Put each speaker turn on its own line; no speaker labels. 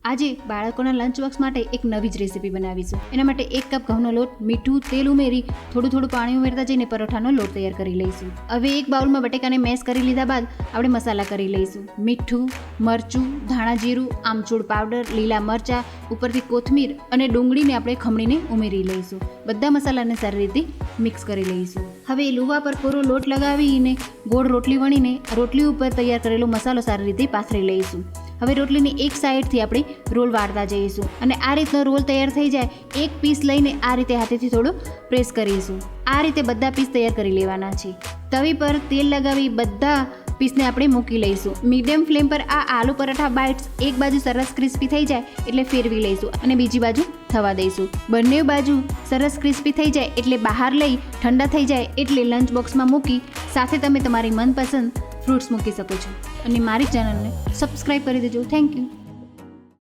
આજે બાળકોના lunch box માટે એક નવી જ રેસીપી બનાવીશું. એના માટે 1 કપ ઘઉંનો લોટ, મીઠું, તેલ ઉમેરી થોડું પાણી ઉમેરતા જઈને પરોઠાનો લોટ તૈયાર કરી લઈશું. હવે એક બાઉલમાં બટેકાને મેશ કરી લીધા બાદ આપણે મસાલા કરી લઈશું. મીઠું, મરચું, ધાણા જીરું, આમચૂર પાવડર, લીલા મરચાં, ઉપરથી કોથમીર અને ડુંગળીને આપણે ખમણીને ઉમેરી લઈશું. બધા મસાલાને સારી રીતે મિક્સ કરી લઈશું. હવે લુવા પર કોરો લોટ લગાવીને ગોળ રોટલી વણીને રોટલી ઉપર તૈયાર કરેલો મસાલો સારી રીતે પાથરી લઈશું. હવે રોટલીની એક સાઈડથી આપણે રોલ વાળતા જઈશું અને આ રીતનો રોલ તૈયાર થઈ જાય એક પીસ લઈને આ રીતે હાથેથી થોડો પ્રેસ કરીશું. આ રીતે બધા પીસ તૈયાર કરી લેવાના છે. તવી પર તેલ લગાવી બધા પીસને આપણે મૂકી લઈશું. મીડિયમ ફ્લેમ પર આ આલુ પરાઠા બાઇટ્સ એક બાજુ સરસ ક્રિસ્પી થઈ જાય એટલે ફેરવી લઈશું અને બીજી બાજુ થવા દઈશું. બંને બાજુ સરસ ક્રિસ્પી થઈ જાય એટલે બહાર લઈ ઠંડા થઈ જાય એટલે લંચ બોક્સમાં મૂકી સાથે તમે તમારી મનપસંદ ફ્રૂટ્સ મૂકી શકો છો અને મારી ચેનલને સબસ્ક્રાઈબ કરી દેજો. Thank you.